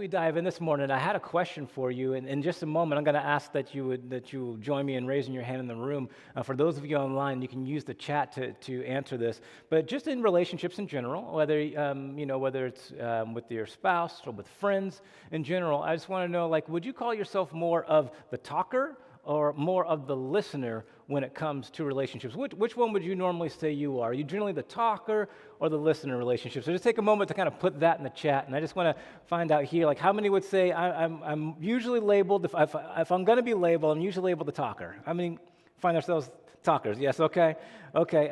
we dive in this morning, I had a question for you. And in just a moment, I'm going to ask that you join me in raising your hand in the room. For those of you online, you can use the chat to answer this. But just in relationships in general, whether it's with your spouse or with friends in general, I just want to know, would you call yourself more of the talker or more of the listener when it comes to relationships? Which one would you normally say you are? Are you generally the talker or the listener relationship? So just take a moment to kind of put that in the chat, and I just want to find out here, how many would say I'm usually labeled, if I'm going to be labeled, I'm usually labeled the talker. How many find ourselves talkers? Yes, okay.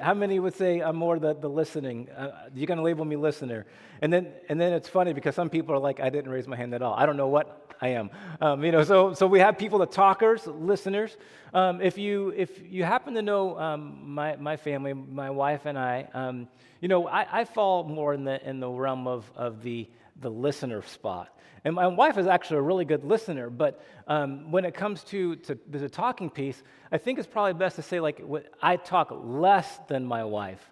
How many would say I'm more the listening? You're going to label me listener. And then it's funny because some people are like, I didn't raise my hand at all. I don't know what I am. So we have people, the talkers, listeners. If you happen to know my family, my wife and I, I fall more in the realm of the listener spot. And my wife is actually a really good listener, but when it comes to the talking piece, I think it's probably best to say, I talk less than my wife.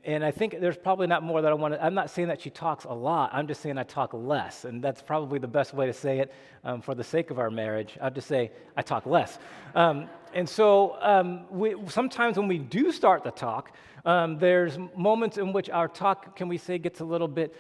And I think there's probably not more that I want to, I'm not saying that she talks a lot, I'm just saying I talk less, and that's probably the best way to say it for the sake of our marriage. I'll just say I talk less. Sometimes when we do start to talk, there's moments in which our talk, can we say, gets a little bit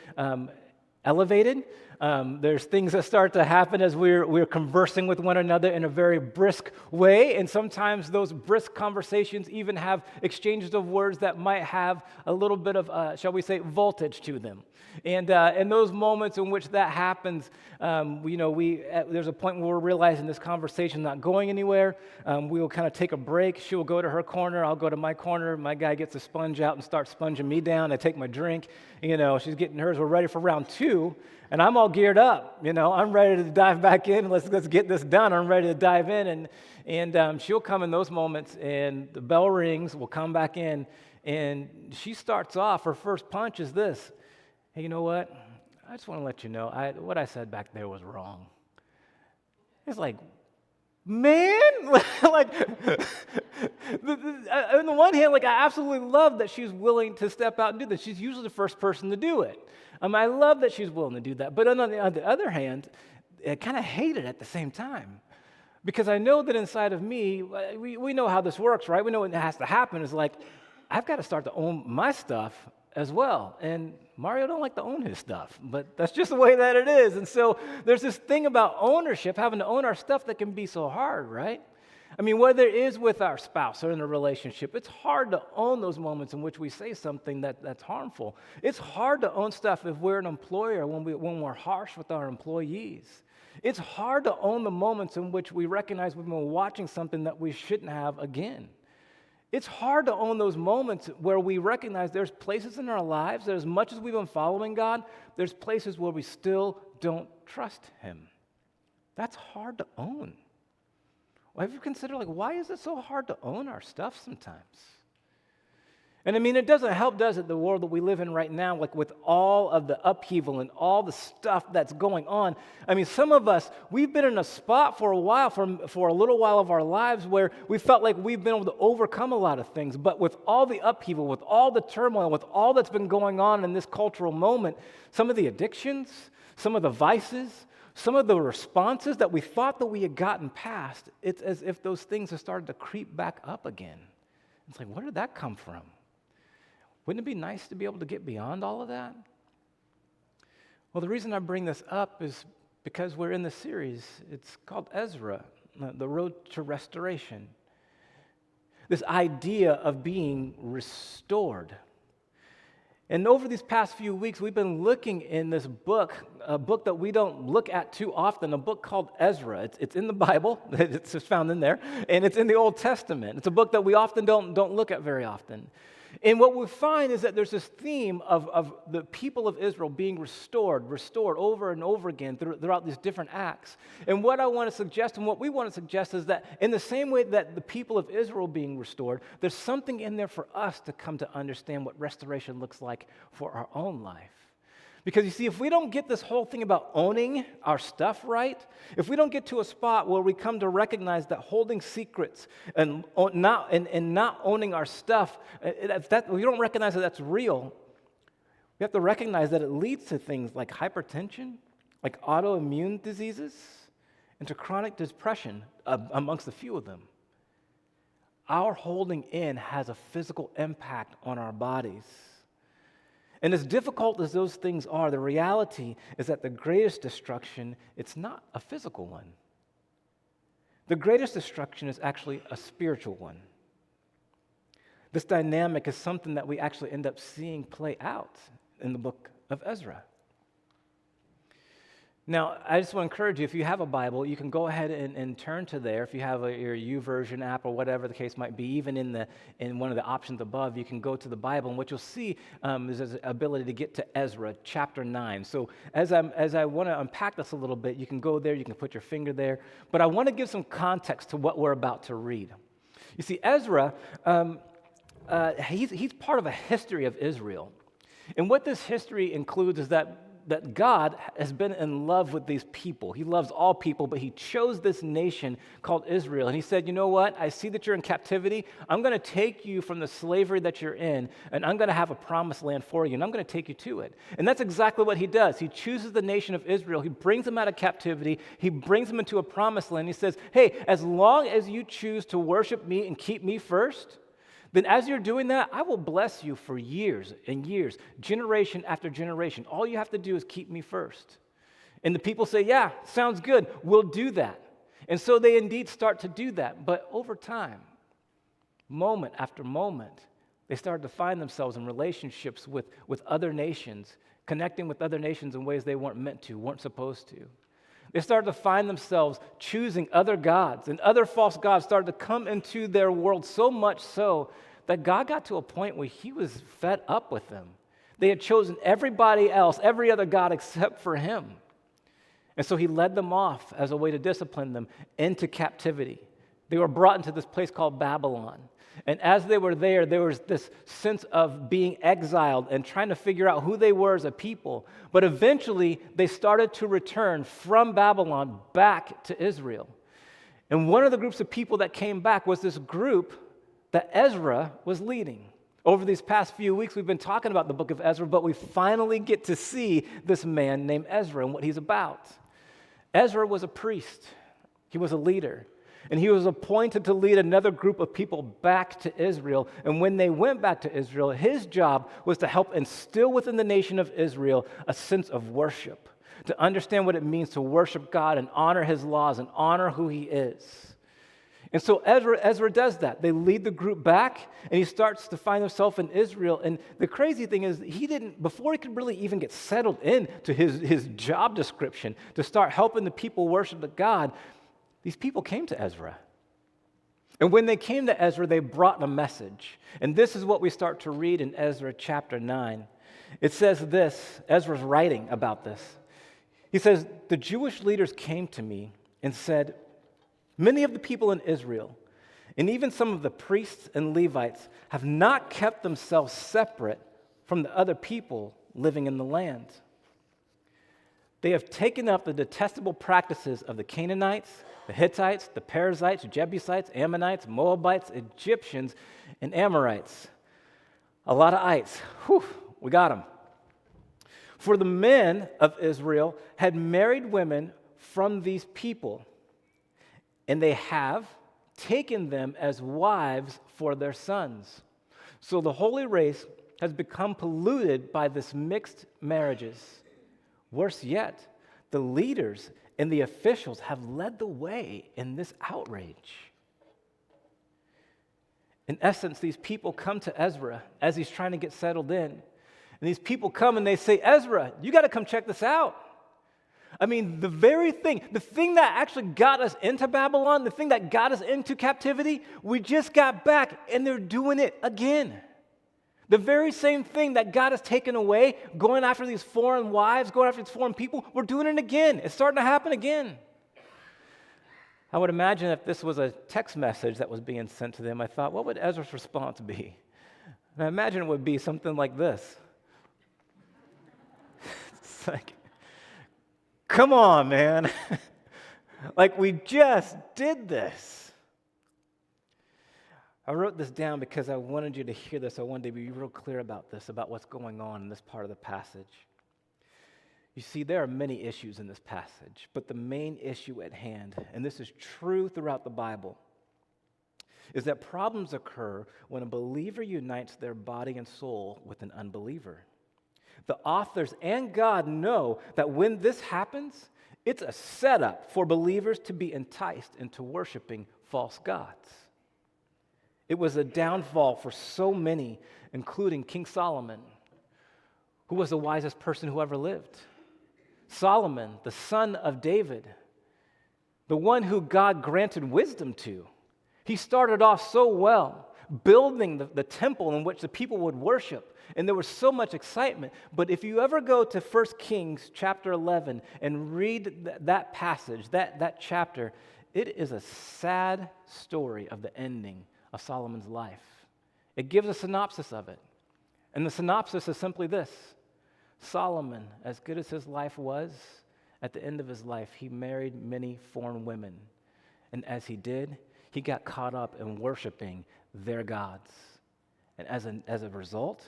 elevated. There's things that start to happen as we're conversing with one another in a very brisk way, and sometimes those brisk conversations even have exchanges of words that might have a little bit of, shall we say, voltage to them. And in those moments in which that happens, there's a point where we're realizing this conversation not going anywhere. We will kind of take a break. She will go to her corner. I'll go to my corner. My guy gets a sponge out and starts sponging me down. I take my drink. She's getting hers. We're ready for round two. And I'm all geared up, I'm ready to dive back in. Let's get this done. I'm ready to dive in, and she'll come in those moments, and the bell rings. We'll come back in, and she starts off. Her first punch is this: "Hey, you know what? I just want to let you know what I said back there was wrong." It's like, man, on the one hand, I absolutely love that she's willing to step out and do this. She's usually the first person to do it. I love that she's willing to do that. But on the other hand, I kind of hate it at the same time. Because I know that inside of me, we know how this works, right? We know what has to happen is I've got to start to own my stuff as well. And Mario don't like to own his stuff, but that's just the way that it is. And so there's this thing about ownership, having to own our stuff, that can be so hard, right? Whether it is with our spouse or in a relationship, it's hard to own those moments in which we say something that's harmful. It's hard to own stuff if we're an employer, when we're harsh with our employees. It's hard to own the moments in which we recognize we've been watching something that we shouldn't have again. It's hard to own those moments where we recognize there's places in our lives that as much as we've been following God, there's places where we still don't trust Him. That's hard to own. Well, have you considered, why is it so hard to own our stuff sometimes? And it doesn't help, does it, the world that we live in right now, with all of the upheaval and all the stuff that's going on. Some of us, we've been in a spot for a while, for a little while of our lives, where we felt like we've been able to overcome a lot of things. But with all the upheaval, with all the turmoil, with all that's been going on in this cultural moment, some of the addictions, some of the vices, some of the responses that we thought that we had gotten past, it's as if those things have started to creep back up again. It's where did that come from? Wouldn't it be nice to be able to get beyond all of that? Well, the reason I bring this up is because we're in the series. It's called Ezra, The Road to Restoration. This idea of being restored. And over these past few weeks, we've been looking in this book, a book that we don't look at too often, a book called Ezra. It's in the Bible, it's just found in there, and it's in the Old Testament. It's a book that we often don't look at very often. And what we find is that there's this theme of the people of Israel being restored over and over again throughout these different acts. And what I want to suggest and what we want to suggest is that in the same way that the people of Israel being restored, there's something in there for us to come to understand what restoration looks like for our own life. Because you see, if we don't get this whole thing about owning our stuff right, if we don't get to a spot where we come to recognize that holding secrets and not owning our stuff, if we don't recognize that that's real, we have to recognize that it leads to things like hypertension, like autoimmune diseases, and to chronic depression, amongst a few of them. Our holding in has a physical impact on our bodies. And as difficult as those things are, the reality is that the greatest destruction, it's not a physical one. The greatest destruction is actually a spiritual one. This dynamic is something that we actually end up seeing play out in the book of Ezra. Now, I just want to encourage you, if you have a Bible, you can go ahead and turn to there. If you have your YouVersion app or whatever the case might be, even in one of the options above, you can go to the Bible, and what you'll see is the ability to get to Ezra chapter 9. So as I want to unpack this a little bit, you can go there, you can put your finger there, but I want to give some context to what we're about to read. You see, Ezra, he's part of a history of Israel. And what this history includes is that God has been in love with these people. He loves all people, but he chose this nation called Israel. And he said, you know what? I see that you're in captivity. I'm going to take you from the slavery that you're in, and I'm going to have a promised land for you, and I'm going to take you to it. And that's exactly what he does. He chooses the nation of Israel. He brings them out of captivity. He brings them into a promised land. He says, hey, as long as you choose to worship me and keep me first, then as you're doing that, I will bless you for years and years, generation after generation. All you have to do is keep me first. And the people say, yeah, sounds good. We'll do that. And so they indeed start to do that. But over time, moment after moment, they started to find themselves in relationships with other nations, connecting with other nations in ways they weren't meant to, weren't supposed to. They started to find themselves choosing other gods, and other false gods started to come into their world, so much so that God got to a point where he was fed up with them. They had chosen everybody else, every other god except for him. And so he led them off as a way to discipline them into captivity. They were brought into this place called Babylon. And as they were there was this sense of being exiled and trying to figure out who they were as a people. But eventually, they started to return from Babylon back to Israel. And one of the groups of people that came back was this group that Ezra was leading. Over these past few weeks, we've been talking about the book of Ezra, but we finally get to see this man named Ezra and what he's about. Ezra was a priest. He was a leader. And he was appointed to lead another group of people back to Israel. And when they went back to Israel, his job was to help instill within the nation of Israel a sense of worship, to understand what it means to worship God and honor his laws and honor who he is. And so Ezra does that. They lead the group back, and he starts to find himself in Israel. And the crazy thing is, before he could really even get settled into his job description to start helping the people worship the God, these people came to Ezra. And when they came to Ezra, they brought a message. And this is what we start to read in Ezra chapter 9. It says this, Ezra's writing about this. He says, the Jewish leaders came to me and said, many of the people in Israel, and even some of the priests and Levites, have not kept themselves separate from the other people living in the land. They have taken up the detestable practices of the Canaanites, the Hittites, the Perizzites, Jebusites, Ammonites, Moabites, Egyptians, and Amorites. A lot of ites. Whew, we got them. For the men of Israel had married women from these people, and they have taken them as wives for their sons. So the holy race has become polluted by this mixed marriages. Worse yet, the leaders and the officials have led the way in this outrage. In essence, these people come to Ezra as he's trying to get settled in. And these people come and they say, Ezra, you got to come check this out. I mean, the thing that actually got us into Babylon, the thing that got us into captivity, we just got back and they're doing it again. The very same thing that got us taken away, going after these foreign wives, going after these foreign people, we're doing it again. It's starting to happen again. I would imagine if this was a text message that was being sent to them, I thought, what would Ezra's response be? And I imagine it would be something like this. It's like, come on, man. Like, we just did this. I wrote this down because I wanted you to hear this. I wanted to be real clear about this, about what's going on in this part of the passage. You see, there are many issues in this passage, but the main issue at hand, and this is true throughout the Bible, is that problems occur when a believer unites their body and soul with an unbeliever. The authors and God know that when this happens, it's a setup for believers to be enticed into worshiping false gods. It was a downfall for so many, including King Solomon, who was the wisest person who ever lived. Solomon, the son of David, the one who God granted wisdom to. He started off so well, building the temple in which the people would worship, and there was so much excitement. But if you ever go to 1 Kings chapter 11 and read that passage, that chapter, it is a sad story of the ending of Solomon's life. It gives a synopsis of it. And the synopsis is simply this: Solomon, as good as his life was, at the end of his life, he married many foreign women. And as he did, he got caught up in worshiping their gods. And as a result,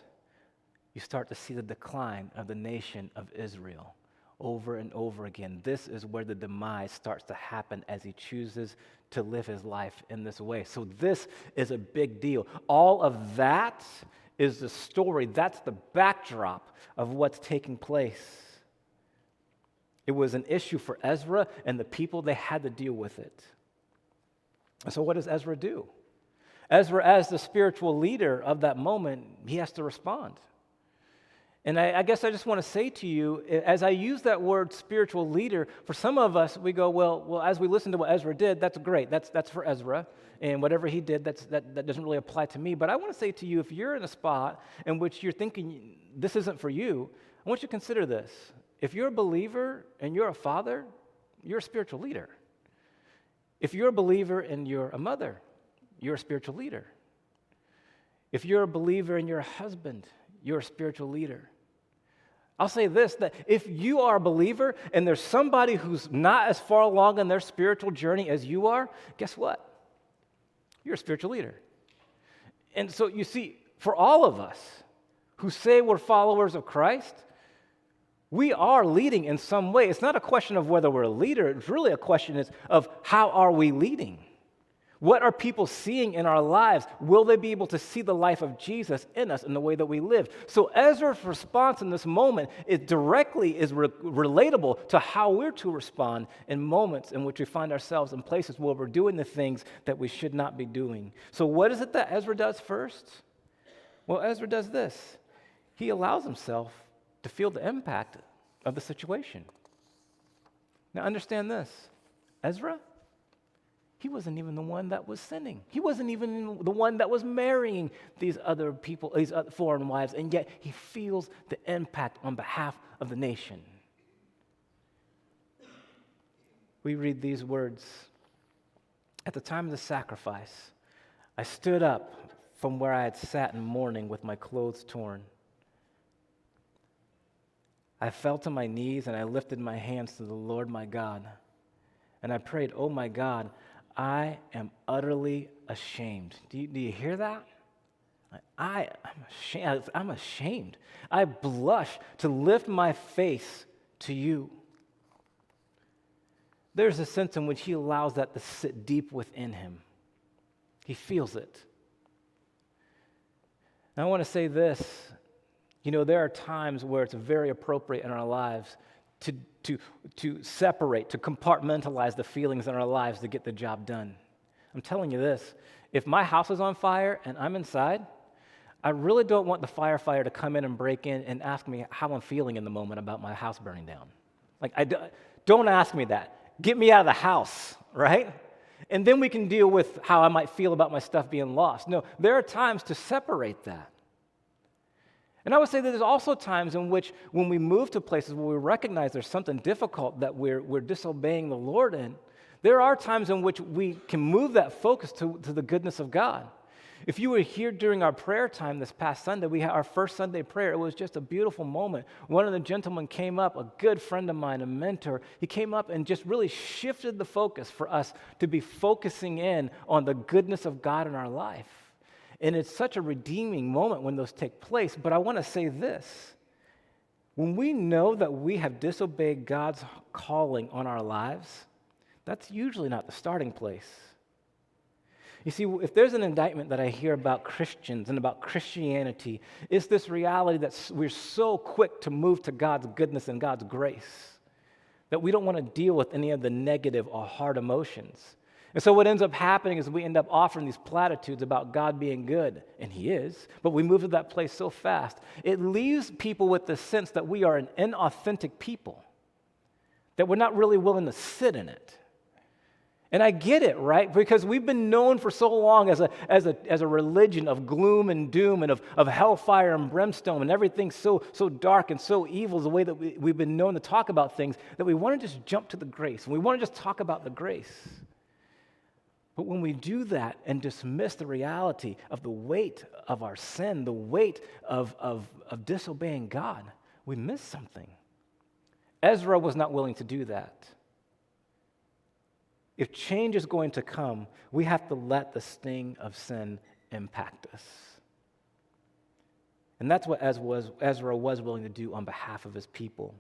you start to see the decline of the nation of Israel over and over again. This is where the demise starts to happen as he chooses to live his life in this way. So this is a big deal. All of that is the story. That's the backdrop of what's taking place. It was an issue for Ezra and the people. They had to deal with it. So what does Ezra do? Ezra, as the spiritual leader of that moment, he has to respond. And I guess I just want to say to you, as I use that word spiritual leader, for some of us, we go, well, as we listen to what Ezra did, that's great. That's for Ezra. And whatever he did, that doesn't really apply to me. But I want to say to you, if you're in a spot in which you're thinking this isn't for you, I want you to consider this. If you're a believer and you're a father, you're a spiritual leader. If you're a believer and you're a mother, you're a spiritual leader. If you're a believer and you're a husband, you're a spiritual leader. I'll say this, that if you are a believer and there's somebody who's not as far along in their spiritual journey as you are, guess what? You're a spiritual leader. And so you see, for all of us who say we're followers of Christ, we are leading in some way. It's not a question of whether we're a leader. It's really a question of how are we leading? What are people seeing in our lives? Will they be able to see the life of Jesus in us in the way that we live? So Ezra's response in this moment is relatable to how we're to respond in moments in which we find ourselves in places where we're doing the things that we should not be doing. So what is it that Ezra does first? Well, Ezra does this. He allows himself to feel the impact of the situation. Now understand this. Ezra, he wasn't even the one that was sinning. He wasn't even the one that was marrying these other people, these other foreign wives, and yet he feels the impact on behalf of the nation. We read these words. At the time of the sacrifice, I stood up from where I had sat in mourning with my clothes torn. I fell to my knees and I lifted my hands to the Lord my God. And I prayed, oh my God, I am utterly ashamed. Do you hear that? I'm ashamed. I'm ashamed. I blush to lift my face to you. There's a sense in which he allows that to sit deep within him. He feels it. And I want to say this. You know, there are times where it's very appropriate in our lives to separate, to compartmentalize the feelings in our lives to get the job done. I'm telling you this, if my house is on fire and I'm inside, I really don't want the firefighter to come in and break in and ask me how I'm feeling in the moment about my house burning down. Like, don't ask me that. Get me out of the house, right? And then we can deal with how I might feel about my stuff being lost. No, there are times to separate that. And I would say that there's also times in which when we move to places where we recognize there's something difficult that we're disobeying the Lord in, there are times in which we can move that focus to the goodness of God. If you were here during our prayer time this past Sunday, we had our first Sunday prayer. It was just a beautiful moment. One of the gentlemen came up, a good friend of mine, a mentor. He came up and just really shifted the focus for us to be focusing in on the goodness of God in our life. And it's such a redeeming moment when those take place. But I want to say this. When we know that we have disobeyed God's calling on our lives, that's usually not the starting place. You see, if there's an indictment that I hear about Christians and about Christianity, it's this reality that we're so quick to move to God's goodness and God's grace that we don't want to deal with any of the negative or hard emotions. And so what ends up happening is we end up offering these platitudes about God being good, and He is, but we move to that place so fast. It leaves people with the sense that we are an inauthentic people, that we're not really willing to sit in it. And I get it, right? Because we've been known for so long as a religion of gloom and doom and of hellfire and brimstone and everything so dark and so evil is the way that we've been known to talk about things, that we want to just jump to the grace. And we want to just talk about the grace. But when we do that and dismiss the reality of the weight of our sin, the weight of disobeying God, we miss something. Ezra was not willing to do that. If change is going to come, we have to let the sting of sin impact us. And that's what Ezra was willing to do on behalf of his people.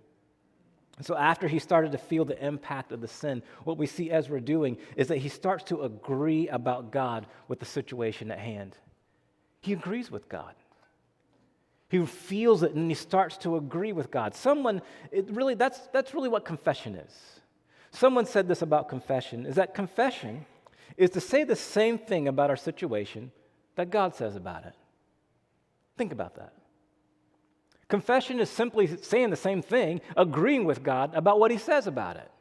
And so after he started to feel the impact of the sin, what we see Ezra doing is that he starts to agree about God with the situation at hand. He agrees with God. He feels it and he starts to agree with God. That's really what confession is. Someone said this about confession, is that confession is to say the same thing about our situation that God says about it. Think about that. Confession is simply saying the same thing, agreeing with God about what He says about it.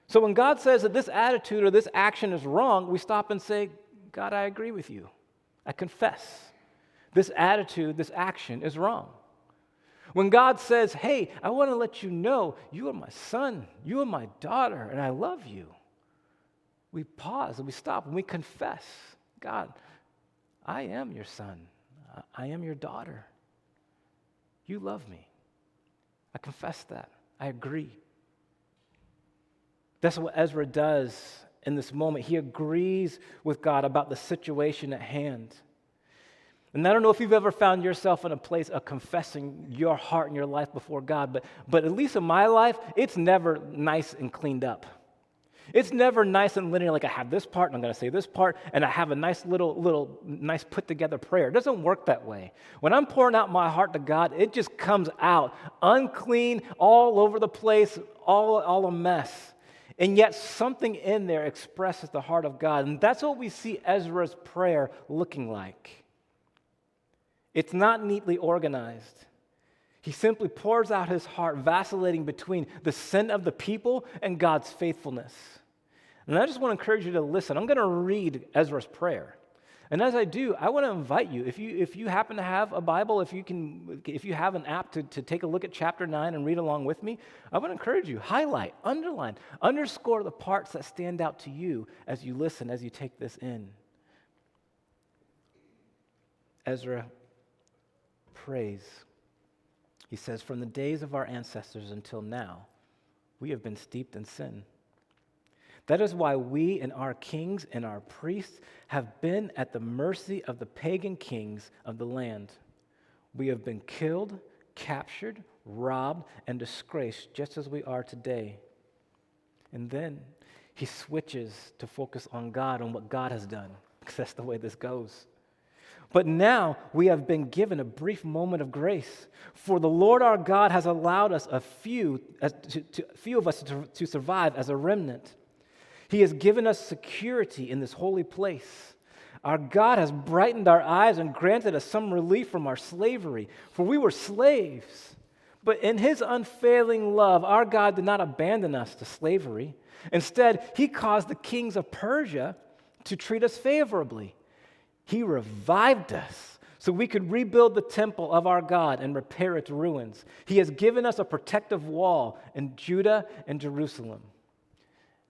So when God says that this attitude or this action is wrong, we stop and say, God, I agree with you. I confess. This attitude, this action is wrong. When God says, hey, I want to let you know you are my son, you are my daughter, and I love you, we pause and we stop and we confess, God, I am your son. I am your daughter. You love me. I confess that. I agree. That's what Ezra does in this moment. He agrees with God about the situation at hand. And I don't know if you've ever found yourself in a place of confessing your heart and your life before God, but at least in my life, it's never nice and cleaned up. It's never nice and linear, like I have this part and I'm going to say this part, and I have a nice nice put together prayer. It doesn't work that way. When I'm pouring out my heart to God, it just comes out unclean, all over the place, all a mess. And yet something in there expresses the heart of God. And that's what we see Ezra's prayer looking like. It's not neatly organized. He simply pours out his heart, vacillating between the sin of the people and God's faithfulness. And I just want to encourage you to listen. I'm going to read Ezra's prayer. And as I do, I want to invite you, if you happen to have a Bible, if you have an app to take a look at chapter 9 and read along with me, I want to encourage you, highlight, underline, underscore the parts that stand out to you as you listen, as you take this in. Ezra prays. He says, from the days of our ancestors until now, we have been steeped in sin. That is why we and our kings and our priests have been at the mercy of the pagan kings of the land. We have been killed, captured, robbed, and disgraced just as we are today. And then he switches to focus on God, on what God has done, because that's the way this goes. But now we have been given a brief moment of grace, for the Lord our God has allowed us a few of us to survive as a remnant. He has given us security in this holy place. Our God has brightened our eyes and granted us some relief from our slavery, for we were slaves. But in His unfailing love, our God did not abandon us to slavery. Instead, He caused the kings of Persia to treat us favorably. He revived us so we could rebuild the temple of our God and repair its ruins. He has given us a protective wall in Judah and Jerusalem.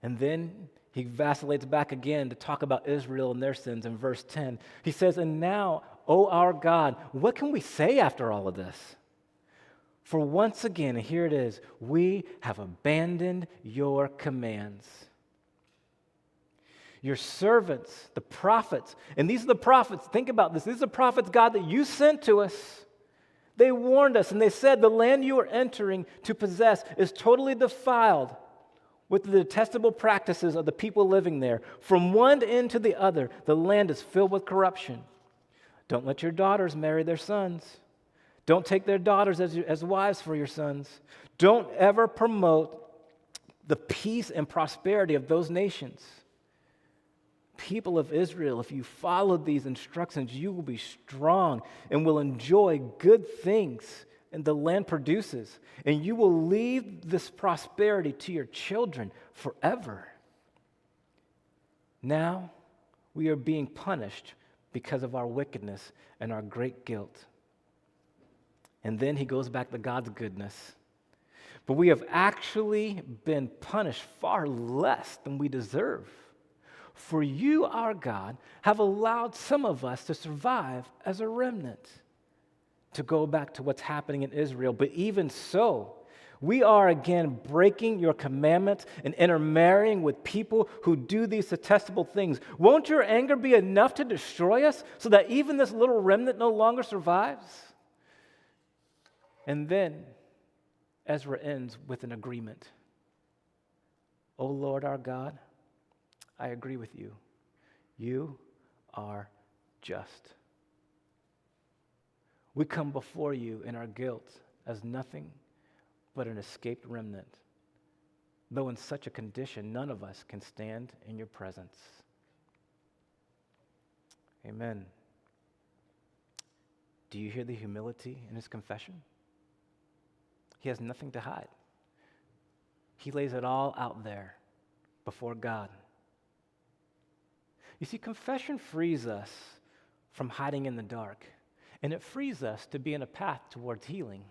And then he vacillates back again to talk about Israel and their sins in verse 10. He says, and now, O our God, what can we say after all of this? For once again, and here it is, we have abandoned your commands. Your servants, the prophets, and these are the prophets, think about this, these are the prophets, God, that you sent to us. They warned us and they said, the land you are entering to possess is totally defiled with the detestable practices of the people living there. From one end to the other, the land is filled with corruption. Don't let your daughters marry their sons. Don't take their daughters as wives for your sons. Don't ever promote the peace and prosperity of those nations. People of Israel, if you follow these instructions, you will be strong and will enjoy good things and the land produces, and you will leave this prosperity to your children forever. Now we are being punished because of our wickedness and our great guilt. And then he goes back to God's goodness. But we have actually been punished far less than we deserve. For you, our God, have allowed some of us to survive as a remnant. To go back to what's happening in Israel. But even so, we are again breaking your commandments and intermarrying with people who do these detestable things. Won't your anger be enough to destroy us so that even this little remnant no longer survives? And then Ezra ends with an agreement. O Lord our God, I agree with you. You are just. We come before you in our guilt as nothing but an escaped remnant. Though in such a condition, none of us can stand in your presence. Amen. Do you hear the humility in his confession? He has nothing to hide. He lays it all out there before God. You see, confession frees us from hiding in the dark, and it frees us to be in a path towards healing.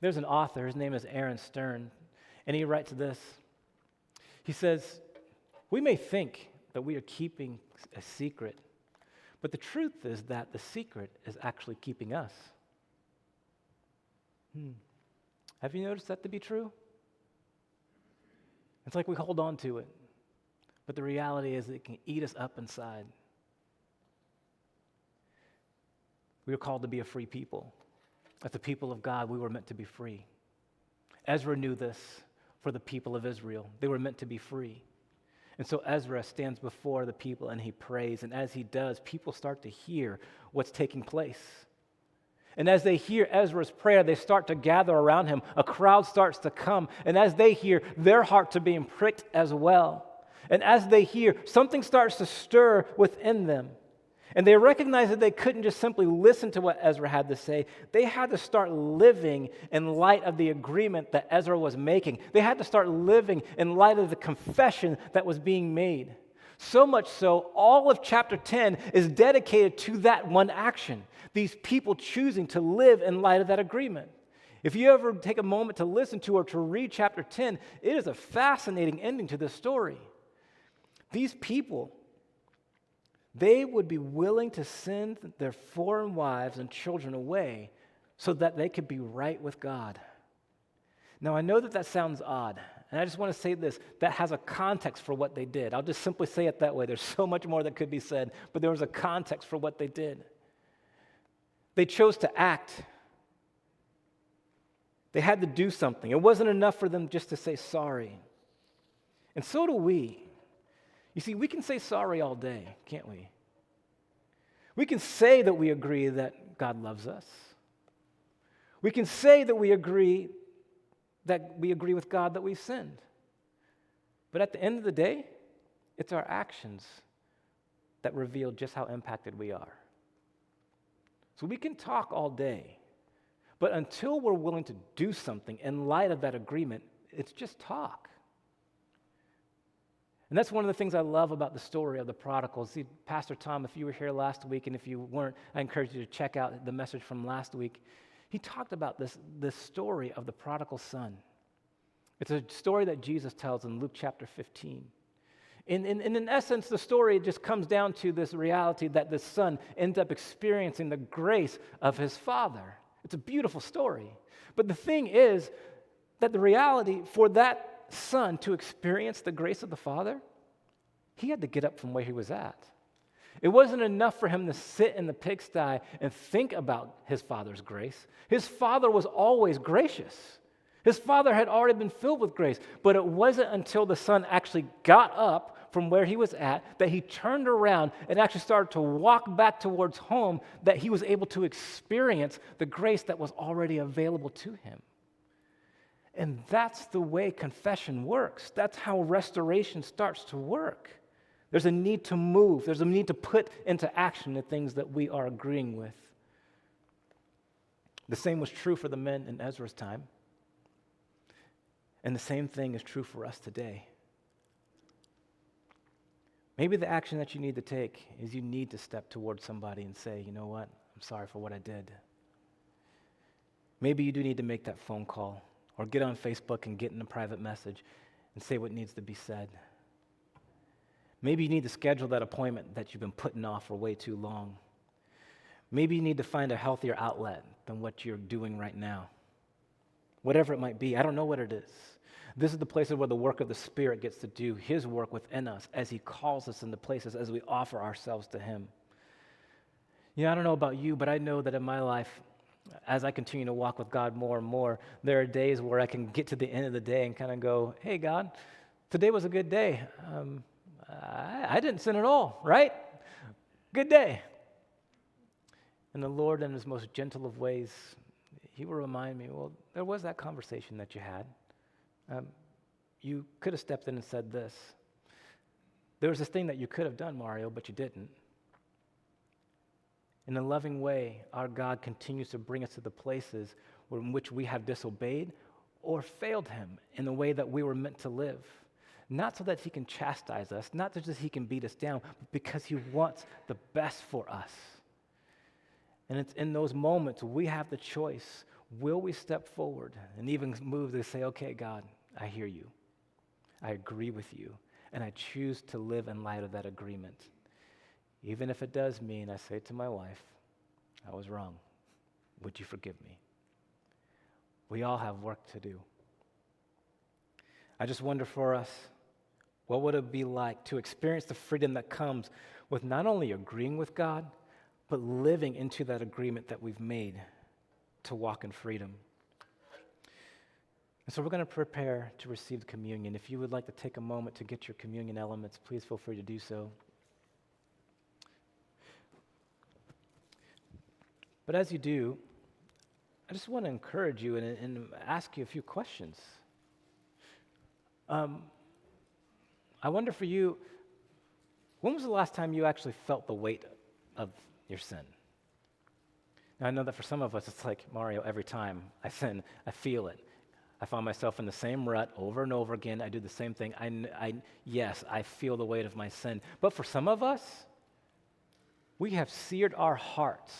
There's an author, his name is Aaron Stern, and he writes this. He says, we may think that we are keeping a secret, but the truth is that the secret is actually keeping us. Have you noticed that to be true? It's like we hold on to it, but the reality is it can eat us up inside. We were called to be a free people. As the people of God, we were meant to be free. Ezra knew this for the people of Israel. They were meant to be free. And so Ezra stands before the people and he prays. And as he does, people start to hear what's taking place. And as they hear Ezra's prayer, they start to gather around him. A crowd starts to come. And as they hear, their hearts are being pricked as well. And as they hear, something starts to stir within them. And they recognize that they couldn't just simply listen to what Ezra had to say. They had to start living in light of the agreement that Ezra was making. They had to start living in light of the confession that was being made. So much so, all of chapter 10 is dedicated to that one action. These people choosing to live in light of that agreement. If you ever take a moment to listen to or to read chapter 10, it is a fascinating ending to this story. These people, they would be willing to send their foreign wives and children away so that they could be right with God. Now, I know that sounds odd, and I just want to say this, that has a context for what they did. I'll just simply say it that way. There's so much more that could be said, but there was a context for what they did. They chose to act. They had to do something. It wasn't enough for them just to say sorry. And so do we. You see, we can say sorry all day, can't we? We can say that we agree that God loves us. We can say that we agree with God that we've sinned. But at the end of the day, it's our actions that reveal just how impacted we are. So we can talk all day, but until we're willing to do something in light of that agreement, it's just talk. And that's one of the things I love about the story of the prodigal. See, Pastor Tom, if you were here last week, and if you weren't, I encourage you to check out the message from last week. He talked about this story of the prodigal son. It's a story that Jesus tells in Luke chapter 15. And in essence, the story just comes down to this reality that the son ends up experiencing the grace of his father. It's a beautiful story. But the thing is that the reality for that son to experience the grace of the Father, he had to get up from where he was at. It wasn't enough for him to sit in the pigsty and think about his Father's grace. His Father was always gracious. His Father had already been filled with grace, but it wasn't until the Son actually got up from where he was at that he turned around and actually started to walk back towards home that he was able to experience the grace that was already available to him. And that's the way confession works. That's how restoration starts to work. There's a need to move. There's a need to put into action the things that we are agreeing with. The same was true for the men in Ezra's time. And the same thing is true for us today. Maybe the action that you need to take is you need to step towards somebody and say, you know what, I'm sorry for what I did. Maybe you do need to make that phone call or get on Facebook and get in a private message and say what needs to be said. Maybe you need to schedule that appointment that you've been putting off for way too long. Maybe you need to find a healthier outlet than what you're doing right now. Whatever it might be, I don't know what it is. This is the places where the work of the Spirit gets to do His work within us as He calls us into places as we offer ourselves to Him. You know, I don't know about you, but I know that in my life, as I continue to walk with God more and more, there are days where I can get to the end of the day and kind of go, hey, God, today was a good day. I didn't sin at all, right? Good day. And the Lord, in His most gentle of ways, He will remind me, well, there was that conversation that you had. You could have stepped in and said this. There was this thing that you could have done, Mario, but you didn't. In a loving way, our God continues to bring us to the places in which we have disobeyed or failed Him in the way that we were meant to live. Not so that He can chastise us, not just that He can beat us down, but because He wants the best for us. And it's in those moments we have the choice. Will we step forward and even move to say, okay, God, I hear you. I agree with you. And I choose to live in light of that agreement. Even if it does mean I say to my wife, I was wrong. Would you forgive me? We all have work to do. I just wonder for us, what would it be like to experience the freedom that comes with not only agreeing with God, but living into that agreement that we've made to walk in freedom. And so we're going to prepare to receive communion. If you would like to take a moment to get your communion elements, please feel free to do so. But as you do, I just want to encourage you and ask you a few questions. I wonder for you, when was the last time you actually felt the weight of your sin? Now, I know that for some of us, it's like, Mario, every time I sin, I feel it. I find myself in the same rut over and over again. I do the same thing. Yes, I feel the weight of my sin. But for some of us, we have seared our hearts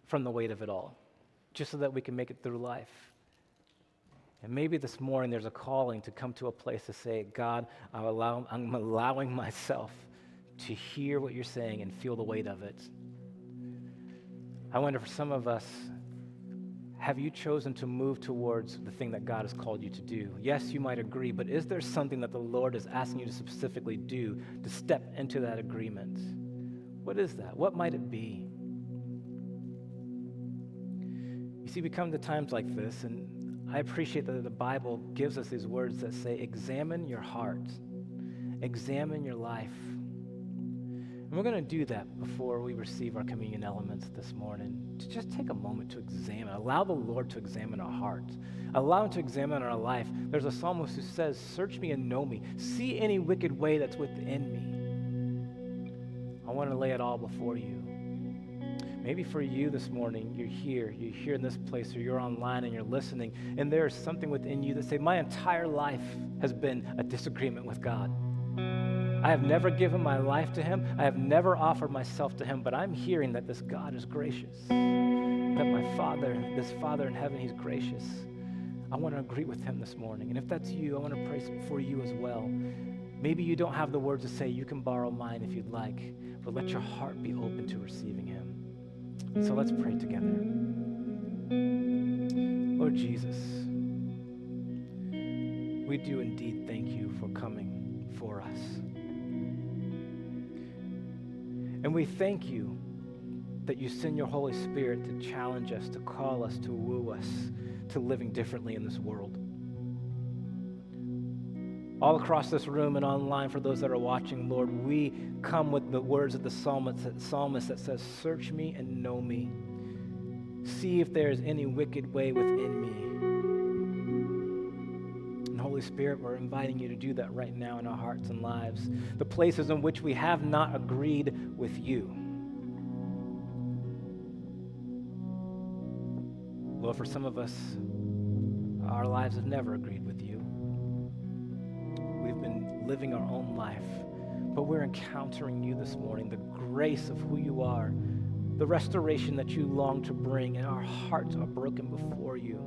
from the weight of it all, just so that we can make it through life. And maybe this morning there's a calling to come to a place to say, God, I'm allowing myself to hear what you're saying and feel the weight of it. I wonder for some of us, have you chosen to move towards the thing that God has called you to do? Yes, you might agree, but is there something that the Lord is asking you to specifically do to step into that agreement? What is that? What might it be? You see, we come to times like this, and I appreciate that the Bible gives us these words that say, examine your heart, examine your life. And we're going to do that before we receive our communion elements this morning. To just take a moment to examine. Allow the Lord to examine our hearts. Allow Him to examine our life. There's a psalmist who says, search me and know me. See any wicked way that's within me. I want to lay it all before you. Maybe for you this morning, you're here in this place, or you're online and you're listening, and there is something within you that say, my entire life has been a disagreement with God. I have never given my life to Him. I have never offered myself to Him, but I'm hearing that this God is gracious, that my Father, this Father in heaven, He's gracious. I want to agree with Him this morning. And if that's you, I want to pray for you as well. Maybe you don't have the words to say. You can borrow mine if you'd like, but let your heart be open to receiving Him. So let's pray together. Lord Jesus, we do indeed thank you for coming for us. And we thank you that you send your Holy Spirit to challenge us, to call us, to woo us, to living differently in this world. All across this room and online for those that are watching, Lord, we come with the words of the psalmist that says, search me and know me. See if there is any wicked way within me. And Holy Spirit, we're inviting you to do that right now in our hearts and lives, the places in which we have not agreed with you. Lord, for some of us, our lives have never agreed with you. We've been living our own life, but we're encountering you this morning, the grace of who you are, the restoration that you long to bring, and our hearts are broken before you.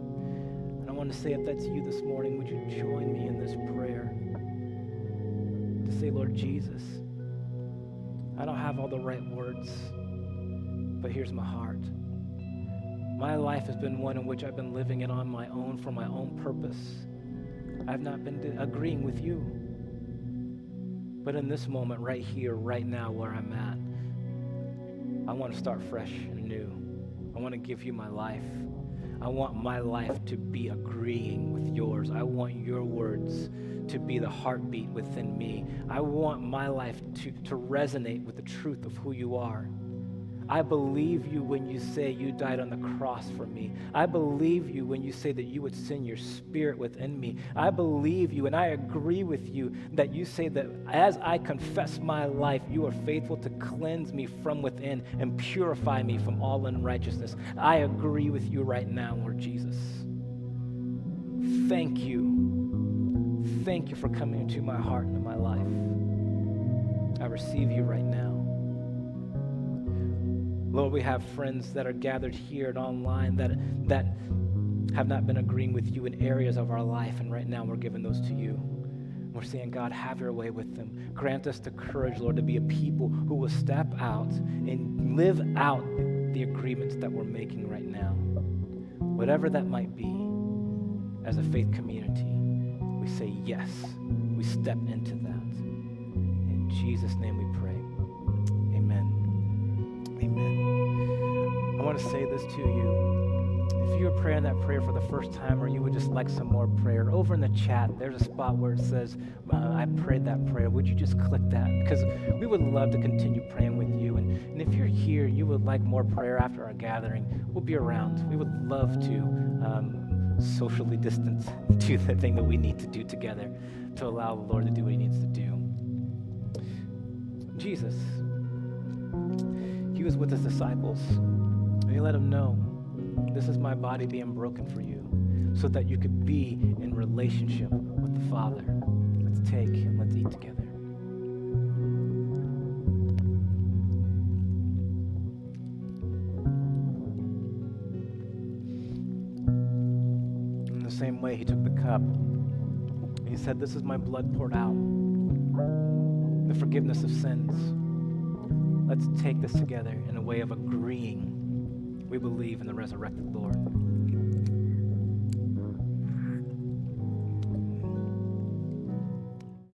And I want to say, if that's you this morning, would you join me in this prayer to say, Lord Jesus, I don't have all the right words, but here's my heart. My life has been one in which I've been living it on my own for my own purpose. I've not been agreeing with you. But in this moment, right here, right now, where I'm at, I want to start fresh and new. I want to give you my life. I want my life to be agreeing with yours. I want your words to be the heartbeat within me. I want my life to resonate with the truth of who you are. I believe you when you say you died on the cross for me. I believe you when you say that you would send your spirit within me. I believe you and I agree with you that you say that as I confess my life, you are faithful to cleanse me from within and purify me from all unrighteousness. I agree with you right now, Lord Jesus. Thank you. Thank you for coming into my heart and in my life. I receive you right now. Lord, we have friends that are gathered here and online that have not been agreeing with you in areas of our life, and right now we're giving those to you. We're saying, God, have your way with them. Grant us the courage, Lord, to be a people who will step out and live out the agreements that we're making right now. Whatever that might be, as a faith community, we say yes. We step into that. In Jesus' name we pray. Amen. Amen. I want to say this to you. If you were praying that prayer for the first time, or you would just like some more prayer, over in the chat, there's a spot where it says, I prayed that prayer. Would you just click that? Because we would love to continue praying with you. And if you're here and you would like more prayer after our gathering, we'll be around. We would love to socially distance, do the thing that we need to do together to allow the Lord to do what he needs to do. Jesus, he was with his disciples, and he let them know, this is my body being broken for you, so that you could be in relationship with the Father. Let's take and let's eat together. In the same way, he took the cup, and he said, this is my blood poured out, the forgiveness of sins. Let's take this together in a way of agreeing. We believe in the resurrected Lord.